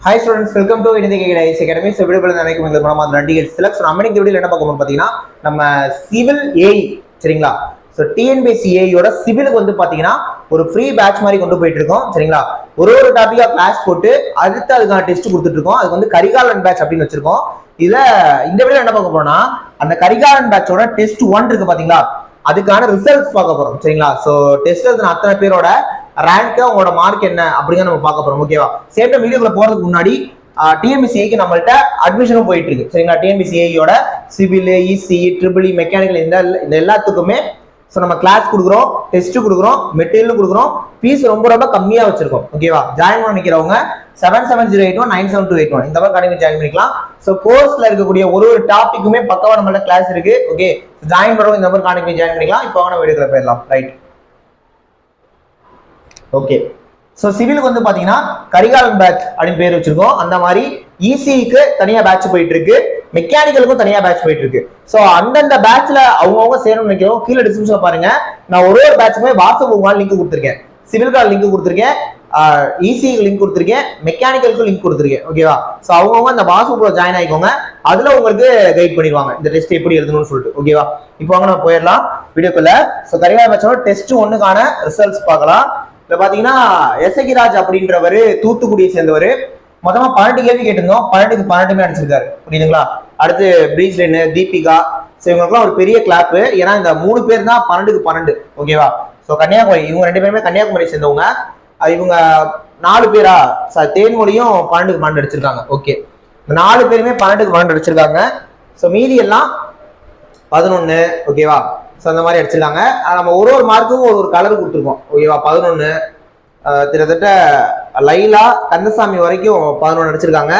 Hi students, welcome to Indian Academy. So, video நினைக்கும் இந்த மூலமா நடிகர் select so நம்ம இந்த வீடியோல என்ன பார்க்க போறோம் பாத்தீங்கன்னா நம்ம சிவில் ஏஇ சரிங்களா. சோ டிஎன்பிஎஸ்சி ஏஇயோட சிவிலுக்கு வந்து பாத்தீங்கன்னா ஒரு ஃப்ரீ பேட்ச் மாதிரி கொண்டு போயிட்டு இருக்கோம் சரிங்களா. ஒரு டாபிக்கா கிளாஸ் போட்டு அடுத்து அதுக்கான டெஸ்ட் கொடுத்துட்டு இருக்கோம். அதுக்கு வந்து கரிகாலன் பேட்ச் அப்படின்னு வச்சிருக்கோம். இதுல இந்த வீடியோல என்ன பார்க்க போறோம்னா அந்த கரிகாலன் பேட்சோட டெஸ்ட் 1 இருக்கு பாத்தீங்களா, அதுக்கான ரிசல்ட்ஸ் பார்க்க போறோம் சரிங்களா. சோ டெஸ்ட் எழுதின அத்தனை பேரோட ரேங்க் உங்களோட மார்க் என்ன அப்படிங்க நம்ம பார்க்க போறோம். ஓகேவா, சேம் டைம் வீடியோக்குள்ள போறதுக்கு முன்னாடி டிஎன்பிஎஸ்சிக்கு நம்மள்ட்ட அட்மிஷனும் போயிட்டு இருக்கு சரிங்களா. டிஎன்பிஎஸ்சியோட civil, EC, triple E, mechanical இந்த எல்லாத்துக்குமே ஸோ நம்ம கிளாஸ் கொடுக்குறோம், டெஸ்ட் கொடுக்குறோம், மெட்டீரியல் கொடுக்குறோம், ஃபீஸ் ரொம்ப கம்மியா வச்சிருக்கோம். ஓகேவா, ஜாயின் பண்ண நினைக்கிறவங்க 7708197281 இந்த மாதிரி அகாடமி ஜாயின் பண்ணிக்கலாம். ஸோ கோர்ஸ்ல இருக்கக்கூடிய ஒரு டாபிக்குமே பக்கவா நம்மள்ட்ட கிளாஸ் இருக்கு. ஓகே, ஜாயின் பண்ணுறவங்க இந்த மாதிரி அகாடமி ஜாயின் பண்ணிக்கலாம். இப்போ நம்ம வீடியோக்குள்ள போயிடலாம். Right, okay. ஸோ சிவிலுக்கு வந்து பாத்தீங்கன்னா கரிகாலன் பேட்ச் அப்படின்னு பேர் வச்சிருக்கோம். அந்த மாதிரி இசிக்கு தனியா பேட்ச் போயிட்டு இருக்கு, மெக்கானிக்கலுக்கும் தனியா பேட்ச் போயிட்டு இருக்கு. ஸோ அந்தந்த பேட்ச்ல அவங்கவுங்க சேரணும்னு நினைக்கிறோம். கீழே டிஸ்கிரிப்ஷன்ல பாருங்க, நான் ஒரு பேட்சுமே வாட்ஸ்அப் லிங்க் கொடுத்துருக்கேன், சிவிலுக்கு லிங்க் கொடுத்துருக்கேன், இசிக்கு லிங்க் கொடுத்துருக்கேன், மெக்கானிக்கலுக்கு லிங்க் கொடுத்துருக்கேன். ஓகேவா, ஸோ அவங்கவுங்க அந்த வாட்ஸ்அப்ல ஜாயின் ஆகிக்கோங்க. அதுல உங்களுக்கு கைட் பண்ணிடுவாங்க இந்த டெஸ்ட் எப்படி எழுதணும்னு சொல்லிட்டு. ஓகேவா, இப்போ வாங்க நம்ம போயிடலாம் வீடியோக்குள்ள. ஸோ கரிகாலன் பேட்சோட டெஸ்ட் 1க்கான ரிசல்ட்ஸ் பார்க்கலாம். இப்ப பாத்தீங்கன்னா எசகிராஜ் அப்படின்றவர் தூத்துக்குடியை சேர்ந்தவர். மொத்தமா 12 கேள்வி கேட்டிருந்தோம், 12க்கு 12மே அடிச்சிருக்காரு. புரியுதுங்களா. அடுத்து பிரீஸ்லின், தீபிகா, இவங்களுக்குலாம் ஒரு பெரிய கிளாப். ஏன்னா இந்த 3 பேர் தான் 12க்கு 12. ஓகேவா, ஸோ கன்னியாகுமரி, இவங்க 2 பேருமே கன்னியாகுமரி சேர்ந்தவங்க. இவங்க 4 பேரா தேன்மொழியும் 12க்கு 12 அடிச்சிருக்காங்க. ஓகே, இந்த 4 பேருமே 12க்கு 12 அடிச்சிருக்காங்க. ஸோ மீதி எல்லாம் 11. ஓகேவா, ஸோ அந்த மாதிரி அடிச்சிருக்காங்க. நம்ம ஒரு மார்க்கும் ஒரு கலர் கொடுத்துருக்கோம். ஓகேவா, 11 கிட்டத்தட்ட லைலா கந்தசாமி வரைக்கும் 11 அடிச்சிருக்காங்க.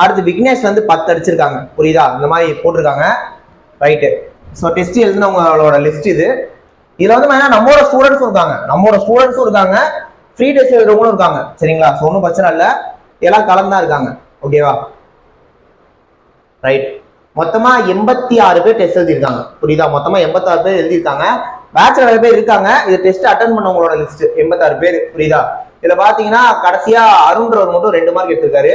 அடுத்து விக்னேஷ் வந்து 10 அடிச்சிருக்காங்க. புரியுதா, இந்த மாதிரி போட்டிருக்காங்க. ரைட்டு, ஸோ டெஸ்ட் எழுதினவங்களோட லிஸ்ட் இது. இதுல வந்து நம்மளோட ஸ்டூடெண்ட்ஸும் இருக்காங்க, ஃப்ரீ டெஸ்ட் எழுதுறவங்களும் இருக்காங்க சரிங்களா. ஸோ ஒன்றும் பிரச்சனை இல்லை, எல்லாம் கலந்தா இருக்காங்க. ஓகேவா, ரைட். மொத்தமா 86 பேர் டெஸ்ட் எழுதிருக்காங்க. புரியுதா, மொத்தமா 86 பேர் எழுதிருக்காங்க. பேட்ச்ல நிறைய பேர் இருக்காங்க. இது டெஸ்ட் அட்டன் பண்ணவங்களோட லிஸ்ட் 86 பேர். புரியுதா, இதுல பாத்தீங்கன்னா கடைசியா அருண்ன்றவர் மட்டும் 2 மார்க் எடுத்திருக்காரு.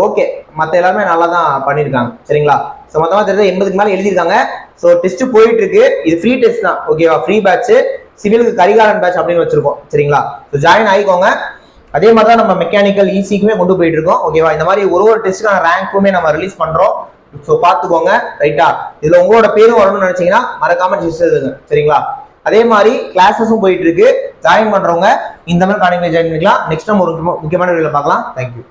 ஓகே, மத்த எல்லாருமே நல்லா தான் பண்ணிருக்காங்க சரிங்களா. ஸோ மொத்தமா தெரிஞ்ச 80க்கு மேல எழுதிருக்காங்க. ஸோ டெஸ்ட் போயிட்டு இருக்கு. இது ஃப்ரீ டெஸ்ட் தான். ஓகேவா, ஃப்ரீ பேட்ச், சிவிலுக்கு கரிகாலன் பேட்ச் அப்படின்னு வச்சிருக்கோம் சரிங்களா. ஸோ ஜாயின் ஆகிக்கோங்க. அதே மாதிரி தான் நம்ம மெக்கானிக்கல், இசிக்குமே கொண்டு போயிட்டு இருக்கோம். ஓகேவா, இந்த மாதிரி ஒரு டெஸ்ட்டுக்கான ரேங்க்குமே நம்ம ரிலீஸ் பண்றோம். ஸோ பார்த்துக்கோங்க. ரைட்டா, இதுல உங்களோட பேரும் வரணும்னு நினைச்சீங்கன்னா மறக்காம ரிஜிஸ்டர் எழுதுங்க சரிங்களா. அதே மாதிரி கிளாஸஸும் போயிட்டு இருக்கு. ஜாயின் பண்றவங்க இந்த மாதிரி காலேஜ்ல ஜாயின் பண்ணிக்கலாம். நெக்ஸ்ட் டைம் ஒரு முக்கியமான வீடியோல பார்க்கலாம். தேங்க்யூ.